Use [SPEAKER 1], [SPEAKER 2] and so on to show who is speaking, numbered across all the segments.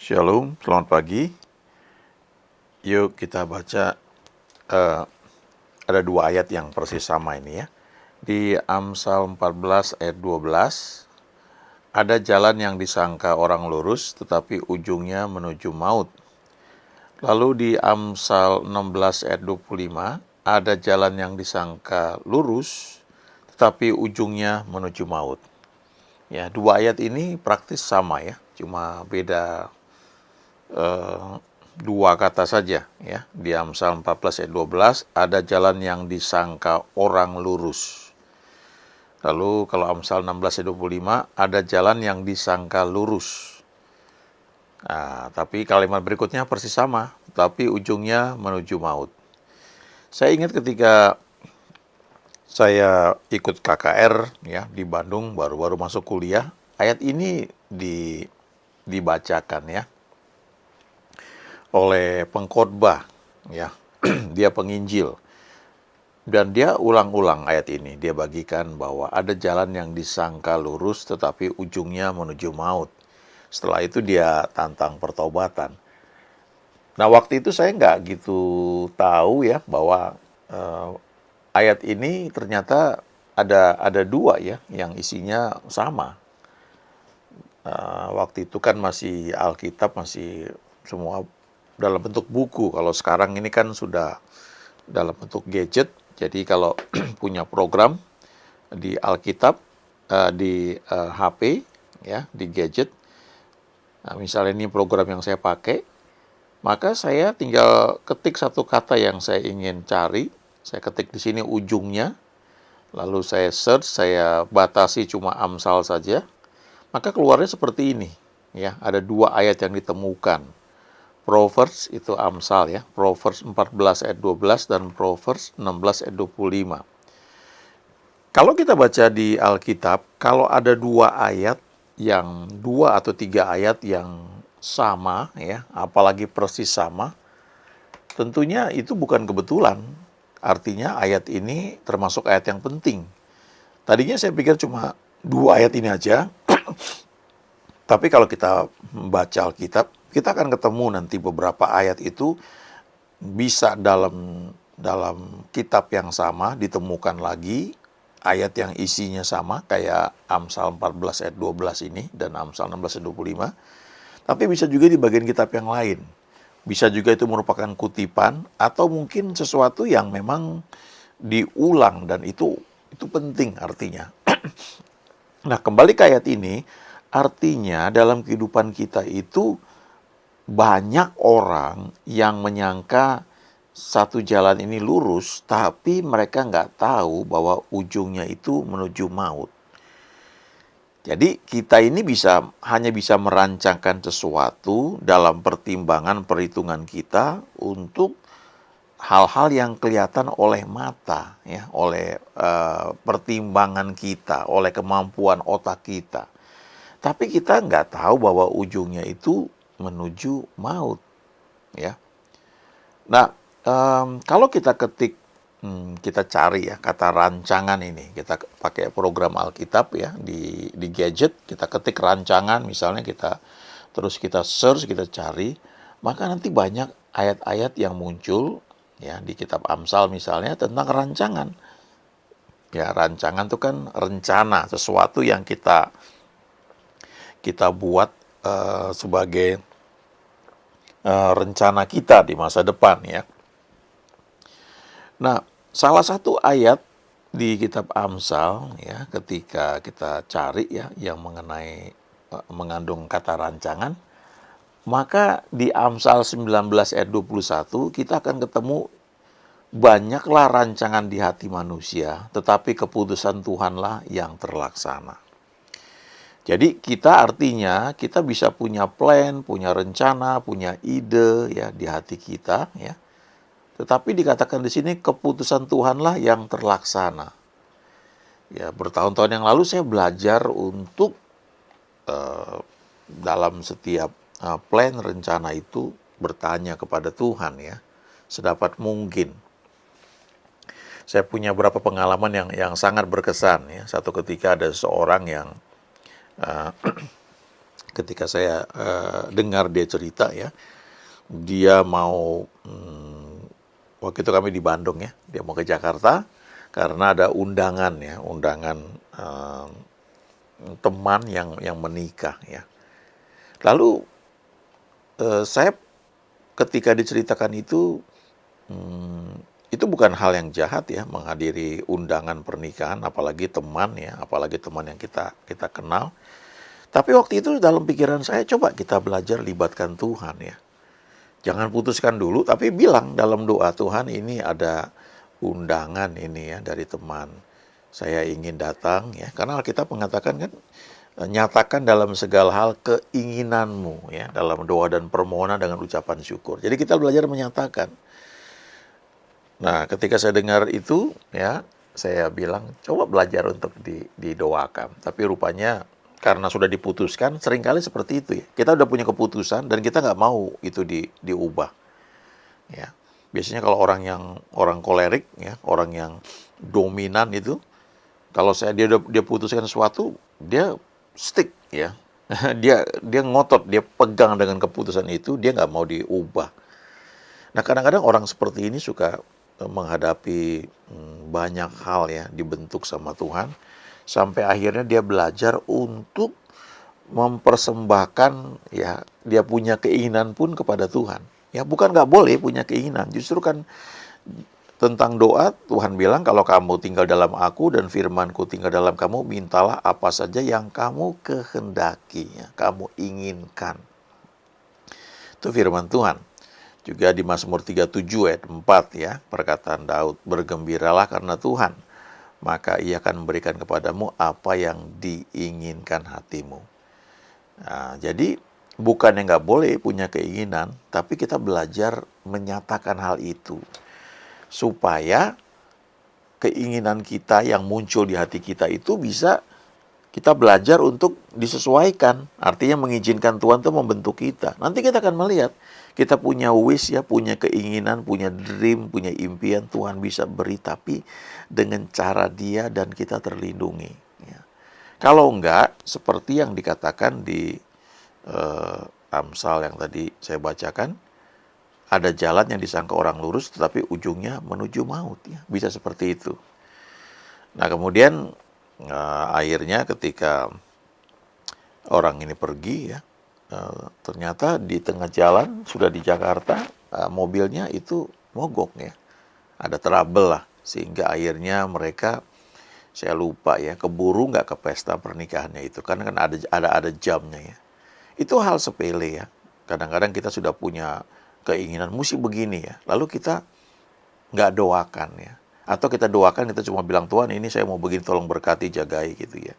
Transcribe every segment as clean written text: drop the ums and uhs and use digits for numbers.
[SPEAKER 1] Shalom, selamat pagi. Yuk kita baca, eh, ada dua ayat yang persis sama ini ya. Di Amsal 14 ayat 12, ada jalan yang disangka orang lurus, tetapi ujungnya menuju maut. Lalu di Amsal 16 ayat 25, ada jalan yang disangka lurus, tetapi ujungnya menuju maut. Ya, dua ayat ini praktis sama ya, cuma beda dua kata saja ya. Di Amsal 14 ayat 12 ada jalan yang disangka orang lurus. Lalu kalau Amsal 16 ayat 25 ada jalan yang disangka lurus. Nah, tapi kalimat berikutnya persis sama, tapi ujungnya menuju maut. Saya ingat ketika saya ikut KKR ya di Bandung, baru-baru masuk kuliah, ayat ini dibacakan ya oleh pengkhotbah ya. Dia penginjil dan dia ulang-ulang ayat ini. Dia bagikan bahwa ada jalan yang disangka lurus tetapi ujungnya menuju maut. Setelah itu dia tantang pertobatan. Nah, waktu itu saya nggak gitu tahu ya bahwa eh, ayat ini ternyata ada dua ya yang isinya sama. Waktu itu kan masih Alkitab, masih semua dalam bentuk buku. Kalau sekarang ini kan sudah dalam bentuk gadget. Jadi kalau punya program di Alkitab, di HP, ya, di gadget, nah, misalnya ini program yang saya pakai, maka saya tinggal ketik satu kata yang saya ingin cari. Saya ketik di sini ujungnya, lalu saya search, saya batasi cuma Amsal saja, maka keluarnya seperti ini. Ya, ada dua ayat yang ditemukan. Proverbs itu Amsal ya, Proverbs 14 ayat 12 dan Proverbs 16 ayat 25. Kalau kita baca di Alkitab, kalau ada dua atau tiga ayat yang sama ya, apalagi persis sama, tentunya itu bukan kebetulan. Artinya ayat ini termasuk ayat yang penting. Tadinya saya pikir cuma dua ayat ini aja, tapi kalau kita membaca Alkitab, kita akan ketemu nanti beberapa ayat itu bisa dalam kitab yang sama ditemukan lagi ayat yang isinya sama kayak Amsal 14 ayat 12 ini dan Amsal 16 ayat 25. Tapi bisa juga di bagian kitab yang lain. Bisa juga itu merupakan kutipan atau mungkin sesuatu yang memang diulang dan itu penting artinya. Nah, kembali ke ayat ini, artinya dalam kehidupan kita itu banyak orang yang menyangka satu jalan ini lurus, tapi mereka nggak tahu bahwa ujungnya itu menuju maut. Jadi kita ini hanya bisa merancangkan sesuatu dalam pertimbangan perhitungan kita untuk hal-hal yang kelihatan oleh mata, ya, oleh pertimbangan kita, oleh kemampuan otak kita. Tapi kita nggak tahu bahwa ujungnya itu menuju maut, ya. Nah, kalau kita ketik, kita cari ya kata rancangan ini, kita pakai program Alkitab ya di gadget, kita ketik rancangan, misalnya terus kita search, kita cari, maka nanti banyak ayat-ayat yang muncul ya di kitab Amsal misalnya tentang rancangan. Ya, rancangan itu kan rencana, sesuatu yang kita buat sebagai rencana kita di masa depan ya. Nah, salah satu ayat di kitab Amsal ya ketika kita cari ya yang mengenai mengandung kata rancangan, maka di Amsal 19 ayat 21 kita akan ketemu banyaklah rancangan di hati manusia, tetapi keputusan Tuhanlah yang terlaksana. Jadi artinya kita bisa punya plan, punya rencana, punya ide ya di hati kita ya. Tetapi dikatakan di sini keputusan Tuhanlah yang terlaksana. Ya, bertahun-tahun yang lalu saya belajar untuk dalam setiap plan rencana itu bertanya kepada Tuhan ya, sedapat mungkin. Saya punya beberapa pengalaman yang sangat berkesan ya. Satu ketika ada seorang yang ketika saya dengar dia cerita ya, dia mau waktu itu kami di Bandung ya, dia mau ke Jakarta karena ada undangan ya, undangan teman yang menikah ya. Lalu saya ketika diceritakan itu bukan hal yang jahat ya, menghadiri undangan pernikahan, apalagi teman ya, apalagi teman yang kita kenal. Tapi waktu itu dalam pikiran saya, coba kita belajar libatkan Tuhan ya. Jangan putuskan dulu, tapi bilang dalam doa, Tuhan ini ada undangan ini ya dari teman. Saya ingin datang ya, karena Alkitab mengatakan kan, nyatakan dalam segala hal keinginanmu ya, dalam doa dan permohonan dengan ucapan syukur. Jadi kita belajar menyatakan. Nah, ketika saya dengar itu ya, saya bilang coba belajar untuk didoakan. Tapi rupanya karena sudah diputuskan, seringkali seperti itu ya. Kita udah punya keputusan dan kita nggak mau itu diubah. Ya, biasanya kalau orang kolerik ya, orang yang dominan itu, kalau dia putuskan sesuatu, dia stick ya. dia ngotot, dia pegang dengan keputusan itu, dia nggak mau diubah. Nah, kadang-kadang orang seperti ini suka menghadapi banyak hal ya, dibentuk sama Tuhan, sampai akhirnya dia belajar untuk mempersembahkan ya, dia punya keinginan pun kepada Tuhan. Ya, bukan nggak boleh punya keinginan, justru kan tentang doa, Tuhan bilang kalau kamu tinggal dalam aku dan firmanku tinggal dalam kamu, mintalah apa saja yang kamu kehendaki, ya, kamu inginkan. Itu firman Tuhan. Juga di Mazmur 37 ayat 4 ya, perkataan Daud, bergembiralah karena Tuhan, maka ia akan memberikan kepadamu apa yang diinginkan hatimu. Nah, jadi bukan yang nggak boleh punya keinginan, tapi kita belajar menyatakan hal itu. Supaya keinginan kita yang muncul di hati kita itu bisa kita belajar untuk disesuaikan. Artinya mengizinkan Tuhan itu membentuk kita. Nanti kita akan melihat, kita punya wish ya, punya keinginan, punya dream, punya impian, Tuhan bisa beri, tapi dengan cara Dia dan kita terlindungi. Ya. Kalau enggak, seperti yang dikatakan di Amsal yang tadi saya bacakan, ada jalan yang disangka orang lurus, tetapi ujungnya menuju maut. Ya. Bisa seperti itu. Nah kemudian akhirnya ketika orang ini pergi ya, ternyata di tengah jalan sudah di Jakarta, mobilnya itu mogok ya, ada trouble lah, sehingga akhirnya mereka, saya lupa ya, keburu nggak ke pesta pernikahannya itu, karena kan ada jamnya ya. Itu hal sepele ya. Kadang-kadang kita sudah punya keinginan mesti begini ya, lalu kita nggak doakan ya, atau kita doakan kita cuma bilang Tuhan ini saya mau begini tolong berkati jagai gitu ya.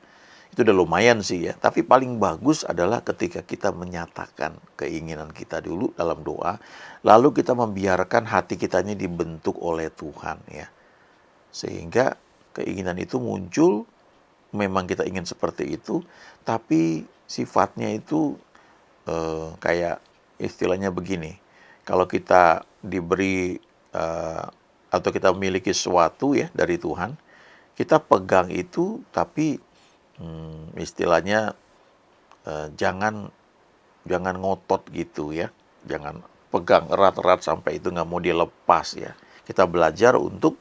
[SPEAKER 1] Itu udah lumayan sih ya, tapi paling bagus adalah ketika kita menyatakan keinginan kita dulu dalam doa, lalu kita membiarkan hati kita ini dibentuk oleh Tuhan ya, sehingga keinginan itu muncul. Memang kita ingin seperti itu, tapi sifatnya itu kayak istilahnya begini, kalau kita diberi atau kita memiliki sesuatu ya dari Tuhan, kita pegang itu, tapi istilahnya jangan ngotot gitu ya, jangan pegang erat-erat sampai itu nggak mau dilepas ya. Kita belajar untuk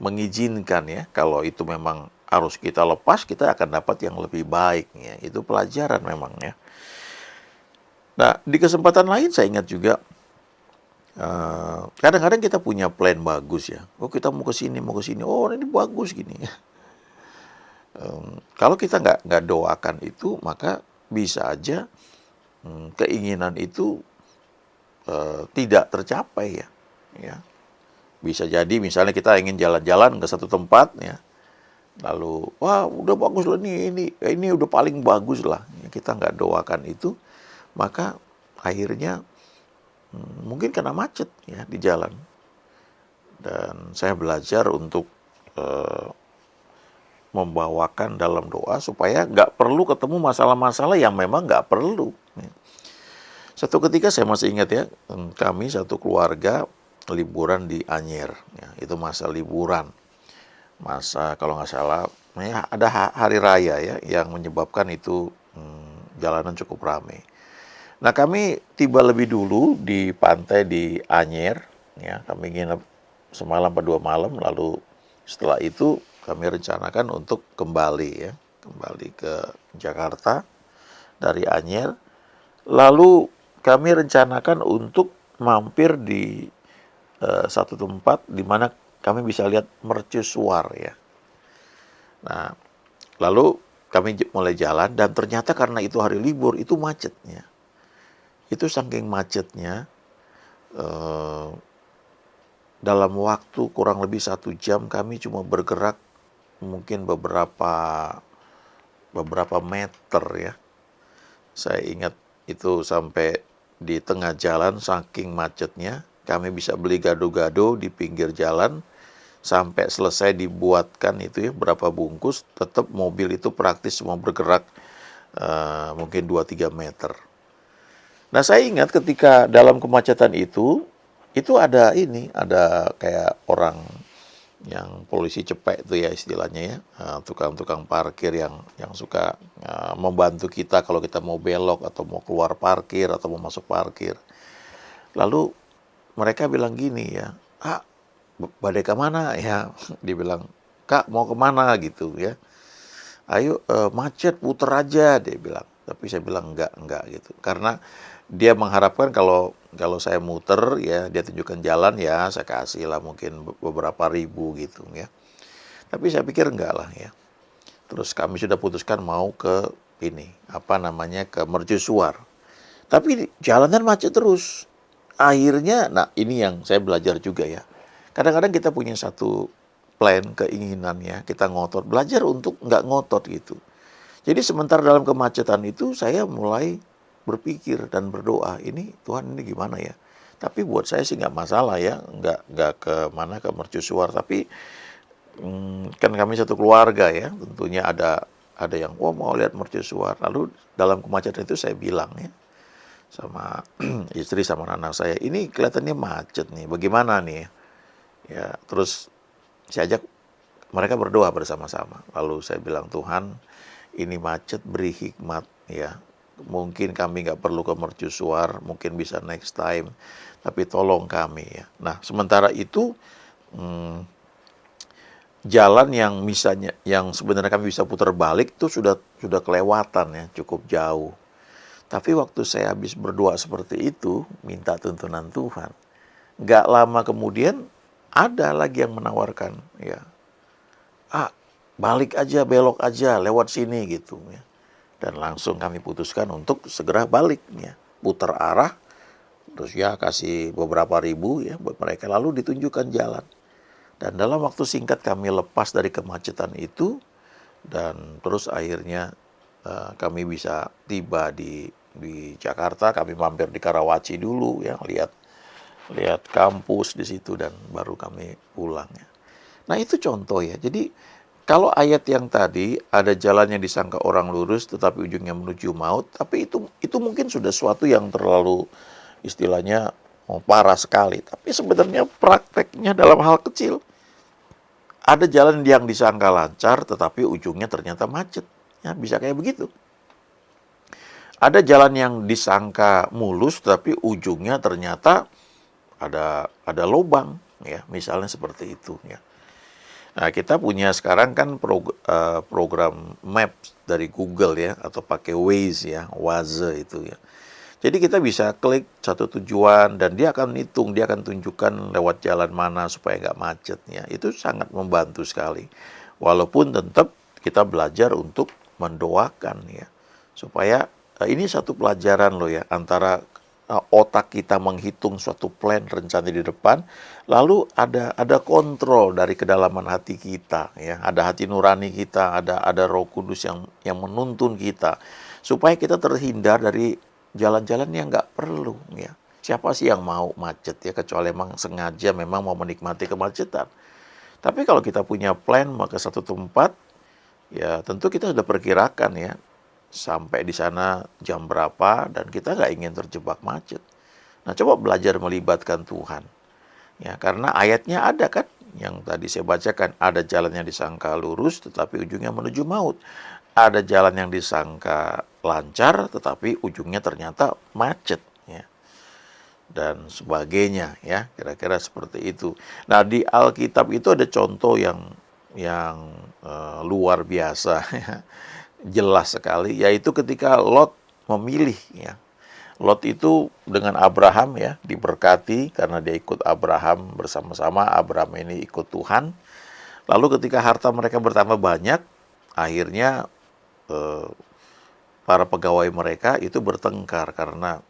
[SPEAKER 1] mengizinkan ya, kalau itu memang harus kita lepas, kita akan dapat yang lebih baik ya. Itu pelajaran memang ya. Nah, di kesempatan lain saya ingat juga, kadang-kadang kita punya plan bagus ya. Oh, kita mau ke sini, mau ke sini. Oh, ini bagus gini. Kalau kita nggak doakan itu, maka bisa aja keinginan itu tidak tercapai ya. Ya. Bisa jadi misalnya kita ingin jalan-jalan ke satu tempat ya. Lalu, wah udah bagus lah ini udah paling bagus lah. Kita nggak doakan itu, maka akhirnya mungkin kena macet ya di jalan. Dan saya belajar untuk membawakan dalam doa supaya nggak perlu ketemu masalah-masalah yang memang nggak perlu. Satu ketika saya masih ingat ya, kami satu keluarga liburan di Anyer. Ya, itu masa liburan. Masa kalau nggak salah ya ada hari raya ya yang menyebabkan itu jalanan cukup ramai. Nah, kami tiba lebih dulu di pantai di Anyer, ya. Kami nginep semalam atau 2 malam, lalu setelah itu kami rencanakan untuk kembali ya, kembali ke Jakarta dari Anyer. Lalu kami rencanakan untuk mampir di satu tempat di mana kami bisa lihat mercusuar ya. Nah, lalu kami mulai jalan dan ternyata karena itu hari libur itu macetnya. Itu saking macetnya, eh, dalam waktu kurang lebih 1 jam kami cuma bergerak mungkin beberapa meter ya. Saya ingat itu sampai di tengah jalan saking macetnya, kami bisa beli gado-gado di pinggir jalan sampai selesai dibuatkan itu ya berapa bungkus, tetap mobil itu praktis semua bergerak mungkin 2-3 meter. Nah, saya ingat ketika dalam kemacetan itu ada kayak orang yang polisi cepek itu ya istilahnya ya, tukang-tukang parkir yang suka membantu kita kalau kita mau belok atau mau keluar parkir atau mau masuk parkir. Lalu mereka bilang gini ya, "Ah, badai ke mana?" Ya, dibilang, "Kak, mau kemana?" gitu ya. "Ayo, macet, puter aja," dia bilang. Tapi saya bilang, enggak," gitu. Karena dia mengharapkan kalau saya muter, ya dia tunjukkan jalan, ya saya kasih lah mungkin beberapa ribu gitu ya. Tapi saya pikir enggak lah ya. Terus kami sudah putuskan mau ke ini, apa namanya, ke mercusuar. Tapi jalanan macet terus. Akhirnya, nah ini yang saya belajar juga ya. Kadang-kadang kita punya satu plan, keinginan ya, kita ngotot. Belajar untuk nggak ngotot gitu. Jadi sementara dalam kemacetan itu saya mulai berpikir dan berdoa, ini Tuhan ini gimana ya? Tapi buat saya sih nggak masalah ya, nggak ke mana ke mercusuar. Tapi kan kami satu keluarga ya, tentunya ada yang mau lihat mercusuar. Lalu dalam kemacetan itu saya bilang ya sama istri sama anak saya, ini kelihatannya macet nih, bagaimana nih? Ya, terus saya ajak mereka berdoa bersama-sama. Lalu saya bilang, Tuhan, ini macet beri hikmat ya. Mungkin kami nggak perlu ke mercusuar, mungkin bisa next time. Tapi tolong kami ya. Nah, sementara itu jalan yang misalnya yang sebenarnya kami bisa putar balik itu sudah kelewatan ya, cukup jauh. Tapi waktu saya habis berdoa seperti itu, minta tuntunan Tuhan, nggak lama kemudian ada lagi yang menawarkan, ya, balik aja, belok aja, lewat sini gitu ya. Dan langsung kami putuskan untuk segera balik ya, putar arah, terus ya kasih beberapa ribu ya buat mereka, lalu ditunjukkan jalan. Dan dalam waktu singkat kami lepas dari kemacetan itu, dan terus akhirnya kami bisa tiba di Jakarta. Kami mampir di Karawaci dulu ya, lihat kampus di situ dan baru kami pulang ya. Nah, itu contoh ya. Jadi kalau ayat yang tadi ada jalan yang disangka orang lurus tetapi ujungnya menuju maut, tapi itu mungkin sudah sesuatu yang terlalu istilahnya parah sekali. Tapi sebenarnya prakteknya dalam hal kecil. Ada jalan yang disangka lancar tetapi ujungnya ternyata macet. Ya, bisa kayak begitu. Ada jalan yang disangka mulus tapi ujungnya ternyata ada lubang ya, misalnya seperti itu ya. Nah, kita punya sekarang kan program Maps dari Google ya, atau pakai Waze ya, Waze itu ya. Jadi kita bisa klik satu tujuan dan dia akan hitung, dia akan tunjukkan lewat jalan mana supaya nggak macet ya. Itu sangat membantu sekali. Walaupun tetap kita belajar untuk mendoakan ya, supaya ini satu pelajaran loh ya, antara otak kita menghitung suatu plan rencana di depan, lalu ada kontrol dari kedalaman hati kita ya, ada hati nurani kita, ada Roh Kudus yang menuntun kita supaya kita terhindar dari jalan-jalan yang nggak perlu ya. Siapa sih yang mau macet ya, kecuali memang sengaja memang mau menikmati kemacetan. Tapi kalau kita punya plan mau ke satu tempat, ya tentu kita sudah perkirakan ya, sampai di sana jam berapa dan kita nggak ingin terjebak macet. Nah, coba belajar melibatkan Tuhan. Ya, karena ayatnya ada kan, yang tadi saya bacakan, ada jalan yang disangka lurus tetapi ujungnya menuju maut. Ada jalan yang disangka lancar tetapi ujungnya ternyata macet, ya, dan sebagainya, ya, kira-kira seperti itu. Nah, di Alkitab itu ada contoh yang luar biasa, ya, jelas sekali, yaitu ketika Lot memilih, ya. Lot itu dengan Abraham, ya, diberkati karena dia ikut Abraham bersama-sama. Abraham ini ikut Tuhan. Lalu ketika harta mereka bertambah banyak, akhirnya eh, para pegawai mereka itu bertengkar karena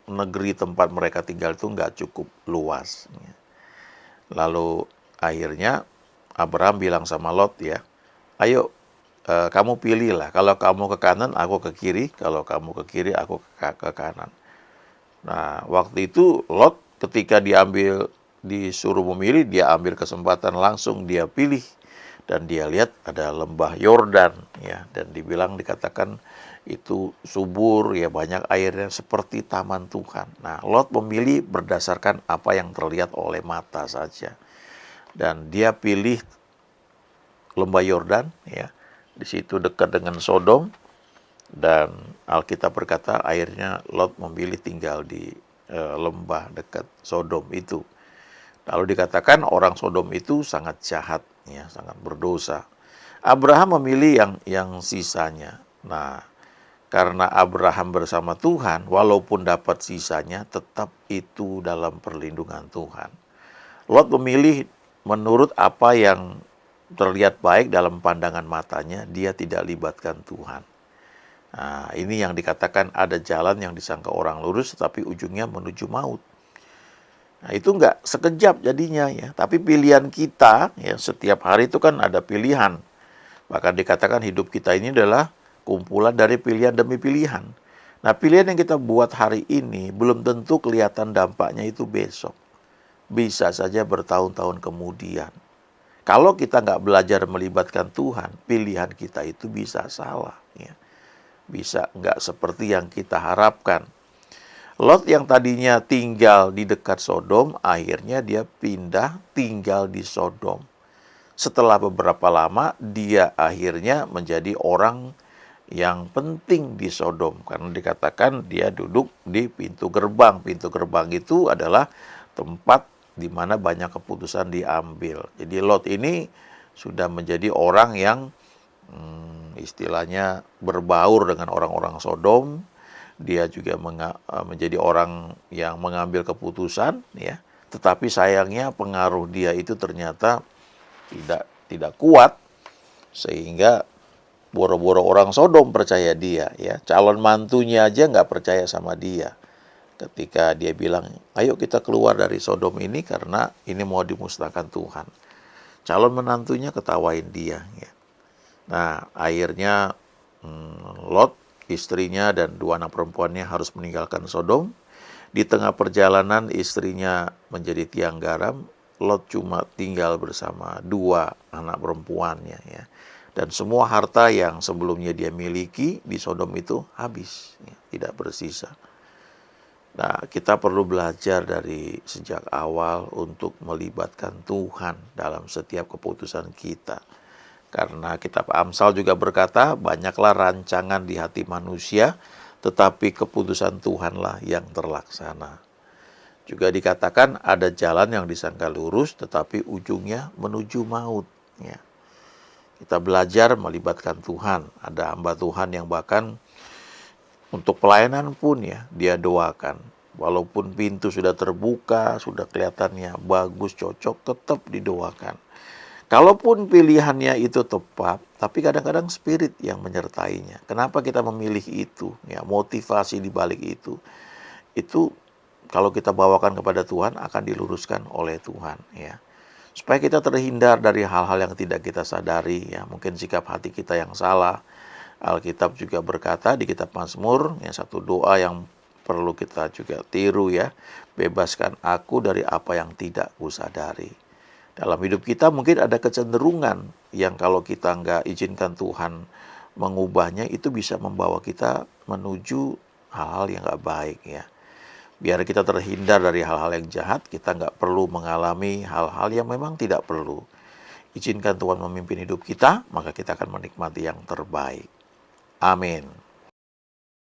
[SPEAKER 1] negeri tempat mereka tinggal itu nggak cukup luas. Lalu akhirnya Abraham bilang sama Lot, ya, ayo, kamu pilihlah. Kalau kamu ke kanan, aku ke kiri. Kalau kamu ke kiri, aku ke kanan. Nah, waktu itu Lot ketika disuruh memilih, dia ambil kesempatan langsung dia pilih, dan dia lihat ada lembah Yordan, ya, dan dikatakan itu subur, ya, banyak airnya seperti taman Tuhan. Nah, Lot memilih berdasarkan apa yang terlihat oleh mata saja, dan dia pilih lembah Yordan, ya. Di situ dekat dengan Sodom, dan Alkitab berkata akhirnya Lot memilih tinggal di lembah dekat Sodom itu. Lalu dikatakan orang Sodom itu sangat jahat, ya, sangat berdosa. Abraham memilih yang sisanya. Nah, karena Abraham bersama Tuhan, walaupun dapat sisanya, tetap itu dalam perlindungan Tuhan. Lot memilih menurut apa yang terlihat baik dalam pandangan matanya, dia tidak libatkan Tuhan. Nah, ini yang dikatakan ada jalan yang disangka orang lurus, tetapi ujungnya menuju maut. Nah, itu enggak sekejap jadinya, ya. Tapi pilihan kita, ya, setiap hari itu kan ada pilihan. Bahkan dikatakan hidup kita ini adalah kumpulan dari pilihan demi pilihan. Nah, pilihan yang kita buat hari ini belum tentu kelihatan dampaknya itu besok. Bisa saja bertahun-tahun kemudian. Kalau kita nggak belajar melibatkan Tuhan, pilihan kita itu bisa salah, ya. Bisa nggak seperti yang kita harapkan. Lot yang tadinya tinggal di dekat Sodom, akhirnya dia pindah tinggal di Sodom. Setelah beberapa lama, dia akhirnya menjadi orang yang penting di Sodom. Karena dikatakan dia duduk di pintu gerbang. Pintu gerbang itu adalah tempat di mana banyak keputusan diambil. Jadi Lot ini sudah menjadi orang yang istilahnya berbaur dengan orang-orang Sodom. Dia juga menjadi orang yang mengambil keputusan, ya. Tetapi sayangnya pengaruh dia itu ternyata tidak kuat, sehingga boro-boro orang Sodom percaya dia, ya. Calon mantunya aja nggak percaya sama dia. Ketika dia bilang, ayo kita keluar dari Sodom ini karena ini mau dimusnahkan Tuhan. Calon menantunya ketawain dia, ya. Nah, akhirnya Lot, istrinya dan dua anak perempuannya harus meninggalkan Sodom. Di tengah perjalanan istrinya menjadi tiang garam, Lot cuma tinggal bersama dua anak perempuannya, ya. Dan semua harta yang sebelumnya dia miliki di Sodom itu habis, ya, tidak bersisa. Nah, kita perlu belajar dari sejak awal untuk melibatkan Tuhan dalam setiap keputusan kita. Karena kitab Amsal juga berkata, banyaklah rancangan di hati manusia, tetapi keputusan Tuhanlah yang terlaksana. Juga dikatakan ada jalan yang disangka lurus, tetapi ujungnya menuju maut, ya. Kita belajar melibatkan Tuhan. Ada hamba Tuhan yang bahkan untuk pelayanan pun, ya, dia doakan. Walaupun pintu sudah terbuka, sudah kelihatannya bagus, cocok, tetap didoakan. Kalaupun pilihannya itu tepat, tapi kadang-kadang spirit yang menyertainya. Kenapa kita memilih itu? Ya, motivasi di balik itu kalau kita bawakan kepada Tuhan akan diluruskan oleh Tuhan, ya. Supaya kita terhindar dari hal-hal yang tidak kita sadari, ya, mungkin sikap hati kita yang salah. Alkitab juga berkata di kitab Mazmur, ya, satu doa yang perlu kita juga tiru, ya. Bebaskan aku dari apa yang tidak kusadari. Dalam hidup kita mungkin ada kecenderungan yang kalau kita nggak izinkan Tuhan mengubahnya, itu bisa membawa kita menuju hal-hal yang nggak baik, ya. Biar kita terhindar dari hal-hal yang jahat, kita nggak perlu mengalami hal-hal yang memang tidak perlu. Izinkan Tuhan memimpin hidup kita, maka kita akan menikmati yang terbaik. Amin.